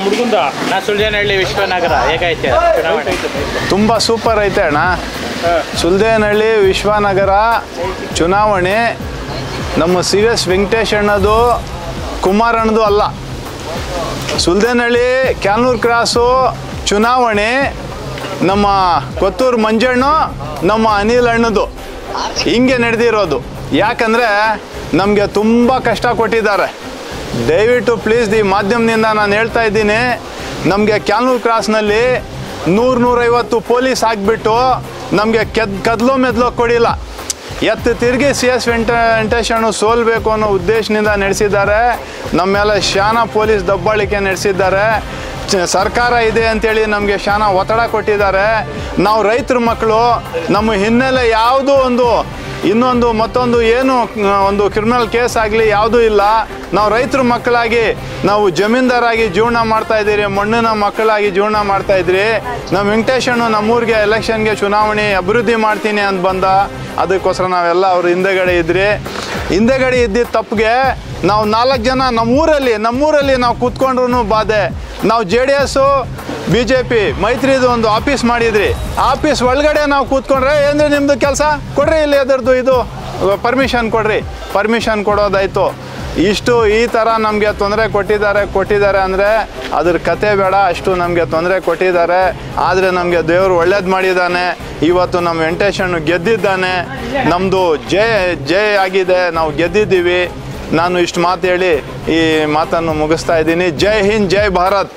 ಮುಡುಗುಂದ ಸುಲ್ದೇನಹಳ್ಳಿ ವಿಶ್ವನಗರ ಹೇಗೈತೆ ಚುನಾವಣೆ? ತುಂಬ ಸೂಪರ್ ಐತೆ ಅಣ್ಣ. ಸುಲ್ದೇನಹಳ್ಳಿ ವಿಶ್ವನಗರ ಚುನಾವಣೆ ನಮ್ಮ CS ವೆಂಕಟೇಶ್ ಅಣ್ಣದು, ಕುಮಾರ್ ಅಣ್ಣದು ಅಲ್ಲ. ಸುಲ್ದೇನಹಳ್ಳಿ ಕ್ಯಾನೂರು ಕ್ರಾಸು ಚುನಾವಣೆ ನಮ್ಮ ಕೊತ್ತೂರು ಮಂಜಣ್ಣು, ನಮ್ಮ ಅನಿಲ್ ಅಣ್ಣದು ಹಿಂಗೆ ನಡೆದಿರೋದು. ಯಾಕಂದರೆ ನಮಗೆ ತುಂಬ ಕಷ್ಟ ಕೊಟ್ಟಿದ್ದಾರೆ. ದಯವಿಟ್ಟು ಪ್ಲೀಸ್ ಈ ಮಾಧ್ಯಮದಿಂದ ನಾನು ಹೇಳ್ತಾ ಇದ್ದೀನಿ, ನಮಗೆ ಕ್ಯಾನೂರು ಕ್ರಾಸ್ನಲ್ಲಿ 100-150 ಪೊಲೀಸ್ ಆಗಿಬಿಟ್ಟು ನಮಗೆ ಕದ್ಲೋ ಮೆದ್ಲೋ ಕೊಡಿಲ್ಲ. ತಿರುಗಿ CS ವೆಂಕಟೇಶ್ ಅಣ್ಣ ಸೋಲ್ಬೇಕು ಅನ್ನೋ ಉದ್ದೇಶದಿಂದ ನಡೆಸಿದ್ದಾರೆ. ನಮ್ಮ ಮೇಲೆ ಶಾನ ಪೊಲೀಸ್ ದಬ್ಬಾಳಿಕೆ ನಡೆಸಿದ್ದಾರೆ. ಸರ್ಕಾರ ಇದೆ ಅಂತೇಳಿ ನಮಗೆ ಶಾನ ಒತ್ತಡ ಕೊಟ್ಟಿದ್ದಾರೆ. ನಾವು ರೈತರ ಮಕ್ಕಳು, ನಮ್ಮ ಹಿನ್ನೆಲೆ ಯಾವುದೂ ಇನ್ನೊಂದು ಮತ್ತೊಂದು ಏನು ಒಂದು ಕ್ರಿಮಿನಲ್ ಕೇಸ್ ಆಗಲಿ ಯಾವುದೂ ಇಲ್ಲ. ನಾವು ರೈತರ ಮಕ್ಕಳಾಗಿ ನಾವು ಜಮೀನ್ದಾರಾಗಿ ಜೀವನ ಮಾಡ್ತಾಯಿದ್ದೀರಿ, ಮಣ್ಣಿನ ಮಕ್ಕಳಾಗಿ ಜೀವನ ಮಾಡ್ತಾಯಿದ್ರಿ. ನಮ್ಮ ವೆಂಕಟೇಶಣ್ಣು ನಮ್ಮೂರಿಗೆ ಎಲೆಕ್ಷನ್ಗೆ ಚುನಾವಣೆ ಅಭಿವೃದ್ಧಿ ಮಾಡ್ತೀನಿ ಅಂತ ಬಂದ. ಅದಕ್ಕೋಸ್ಕರ ನಾವೆಲ್ಲ ಅವ್ರ ಹಿಂದೆಗಡೆ ಇದ್ದಿದ್ದ ತಪ್ಪಿಗೆ ನಾವು 4 ಜನ ನಮ್ಮೂರಲ್ಲಿ ನಾವು ಕೂತ್ಕೊಂಡ್ರು ಬಾಧೆ. ನಾವು JDS BJP ಮೈತ್ರಿದು ಒಂದು ಆಫೀಸ್ ಮಾಡಿದ್ರಿ. ಆಫೀಸ್ ಒಳಗಡೆ ನಾವು ಕೂತ್ಕೊಂಡ್ರೆ ಅಂದರೆ ನಿಮ್ಮದು ಕೆಲಸ ಕೊಡ್ರಿ, ಇಲ್ಲಿ ಅದರದ್ದು ಇದು ಪರ್ಮಿಷನ್ ಕೊಡೋದಾಯಿತು. ಈ ಥರ ನಮಗೆ ತೊಂದರೆ ಕೊಟ್ಟಿದ್ದಾರೆ ಅಂದರೆ ಅದ್ರ ಕತೆ ಬೇಡ. ಅಷ್ಟು ನಮಗೆ ತೊಂದರೆ ಕೊಟ್ಟಿದ್ದಾರೆ. ಆದರೆ ನಮಗೆ ದೇವರು ಒಳ್ಳೇದು ಮಾಡಿದ್ದಾನೆ. ಇವತ್ತು ನಮ್ಮ ವೆಂಕಟೇಶಣ್ಣು ಗೆದ್ದಿದ್ದಾನೆ. ನಮ್ಮದು ಜಯ ಆಗಿದೆ, ನಾವು ಗೆದ್ದಿದ್ದೀವಿ. ನಾನು ಇಷ್ಟು ಮಾತು ಹೇಳಿ ಈ ಮಾತನ್ನು ಮುಗಿಸ್ತಾ ಇದ್ದೀನಿ. ಜೈ ಹಿಂದ್, ಜೈ ಭಾರತ್.